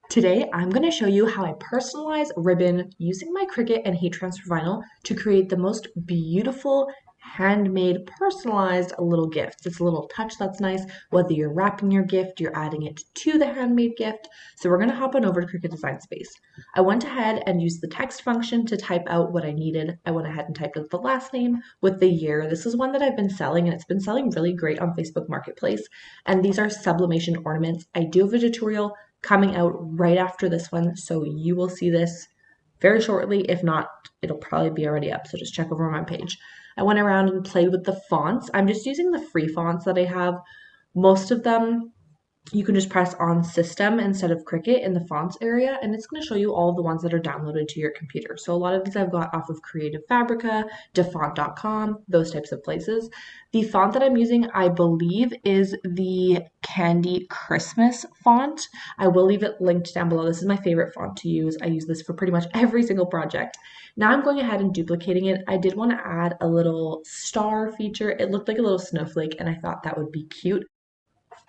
Today, I'm going to show you how I personalize ribbon using my Cricut and heat transfer vinyl to create the most beautiful, handmade, personalized little gifts. It's a little touch that's nice, whether you're wrapping your gift, you're adding it to the handmade gift. So we're going to hop on over to Cricut Design Space. I went ahead and used the text function to type out what I needed. I went ahead and typed out the last name with the year. This is one that I've been selling and it's been selling really great on Facebook Marketplace. And these are Sublimation ornaments. I do have a tutorial coming out right after this one, so you will see this very shortly. If not, it'll probably be already up, so just check over my page. I went around and played with the fonts. I'm just using the free fonts that I have. Most of them you can just press on system instead of Cricut in the fonts area, and it's going to show you all the ones that are downloaded to your computer. So a lot of these I've got off of Creative Fabrica, defont.com, those types of places. The font that I'm using, I believe, is the Candy Christmas font. I will leave it linked down below. This is my favorite font to use. I use this for pretty much every single project. Now I'm going ahead and duplicating it. I did want to add a little star feature. It looked like a little snowflake, and I thought that would be cute.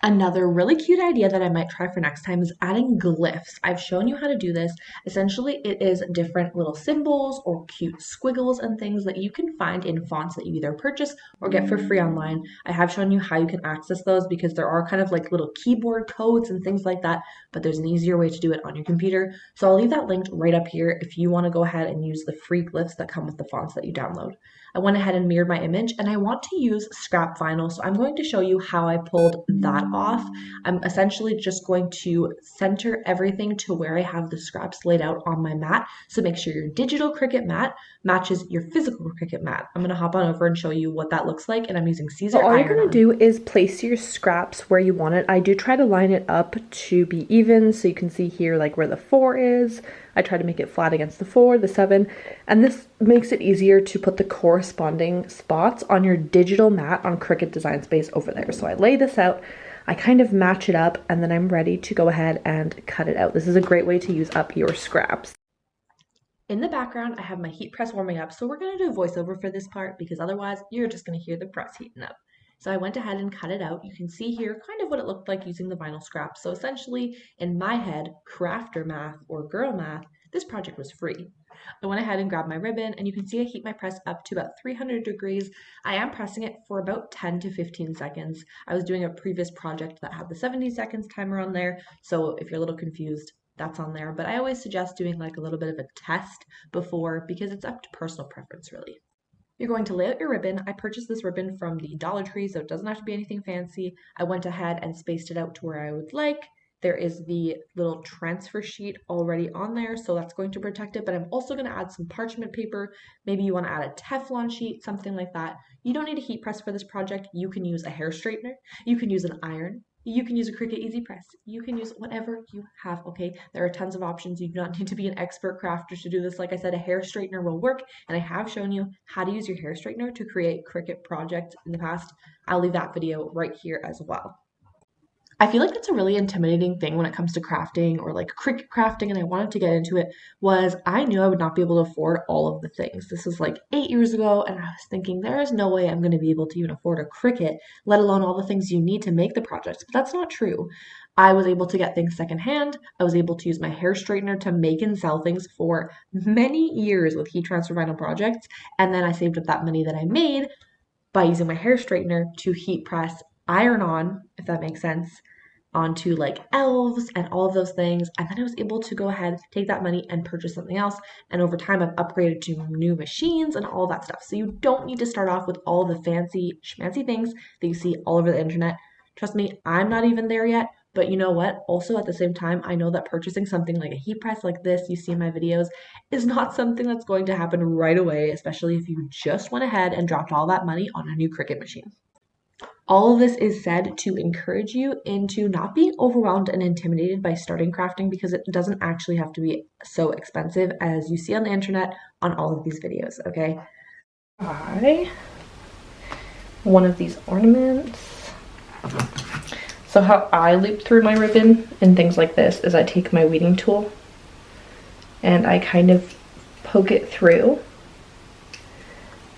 Another really cute idea that I might try for next time is adding glyphs. I've shown you how to do this. Essentially, it is different little symbols or cute squiggles and things that you can find in fonts that you either purchase or get for free online. I have shown you how you can access those because there are kind of like little keyboard codes and things like that, but there's an easier way to do it on your computer. So I'll leave that linked right up here if you want to go ahead and use the free glyphs that come with the fonts that you download. I went ahead and mirrored my image and I want to use scrap vinyl. So I'm going to show you how I pulled that off. I'm essentially just going to center everything to where I have the scraps laid out on my mat. So make sure your digital Cricut mat matches your physical Cricut mat. I'm going to hop on over and show you what that looks like. And I'm using Caesar So all you're iron going to on. do is place your scraps where you want it. I do try to line it up to be even, so you can see here like where the 4 is. I try to make it flat against the 4, the 7, and this makes it easier to put the corresponding spots on your digital mat on Cricut Design Space over there. So I lay this out, I kind of match it up, and then I'm ready to go ahead and cut it out. This is a great way to use up your scraps. In the background, I have my heat press warming up, so we're going to do a voiceover for this part because otherwise you're just going to hear the press heating up. So I went ahead and cut it out. You can see here kind of what it looked like using the vinyl scraps. So essentially, in my head, crafter math or girl math, this project was free. I went ahead and grabbed my ribbon, and you can see I heat my press up to about 300 degrees. I am pressing it for about 10 to 15 seconds. I was doing a previous project that had the 70 seconds timer on there, so if you're a little confused, that's on there. But I always suggest doing like a little bit of a test before because it's up to personal preference, really. You're going to lay out your ribbon. I purchased this ribbon from the Dollar Tree, so it doesn't have to be anything fancy. I went ahead and spaced it out to where I would like. There is the little transfer sheet already on there, so that's going to protect it, but I'm also going to add some parchment paper. Maybe you want to add a Teflon sheet, something like that. You don't need a heat press for this project. You can use a hair straightener. You can use an iron. You can use a Cricut Easy Press. You can use whatever you have, okay? There are tons of options. You do not need to be an expert crafter to do this. Like I said, a hair straightener will work, and I have shown you how to use your hair straightener to create Cricut projects in the past. I'll leave that video right here as well. I feel like that's a really intimidating thing when it comes to crafting or like Cricut crafting, and I wanted to get into it was I knew I would not be able to afford all of the things. This was like 8 years ago, and I was thinking there is no way I'm going to be able to even afford a Cricut, let alone all the things you need to make the projects. But that's not true. I was able to get things secondhand. I was able to use my hair straightener to make and sell things for many years with heat transfer vinyl projects, and then I saved up that money that I made by using my hair straightener to heat press iron on, if that makes sense, onto like elves and all of those things. And then I was able to go ahead, take that money and purchase something else. And over time, I've upgraded to new machines and all that stuff. So you don't need to start off with all the fancy, schmancy things that you see all over the internet. Trust me, I'm not even there yet. But you know what? Also, at the same time, I know that purchasing something like a heat press like this you see in my videos is not something that's going to happen right away, especially if you just went ahead and dropped all that money on a new Cricut machine. All of this is said to encourage you into not being overwhelmed and intimidated by starting crafting because it doesn't actually have to be so expensive as you see on the internet on all of these videos, okay? Buy one of these ornaments. So how I loop through my ribbon and things like this is I take my weeding tool and I kind of poke it through,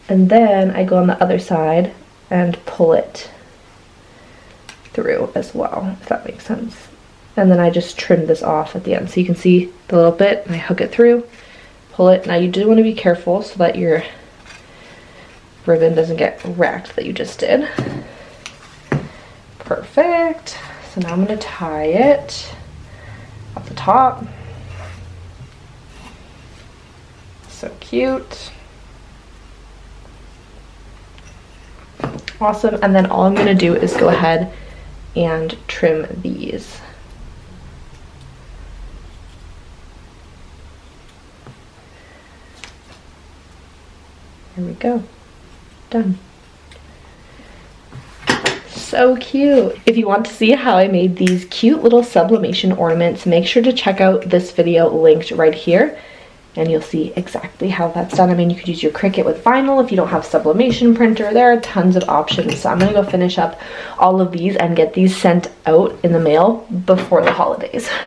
and then I go on the other side and pull it through as well, if that makes sense. and then I just trimmed this off at the end. So you can see the little bit, and I hook it through, pull it. Now you do want to be careful so that your ribbon doesn't get wrecked that you just did. Perfect. So now I'm going to tie it at the top. So cute. Awesome. And then all I'm going to do is go ahead and trim these. There we go. Done. So cute. If you want to see how I made these cute little sublimation ornaments, make sure to check out this video linked right here, and you'll see exactly how that's done. I mean, you could use your Cricut with vinyl if you don't have sublimation printer. There are tons of options. So I'm gonna go finish up all of these and get these sent out in the mail before the holidays.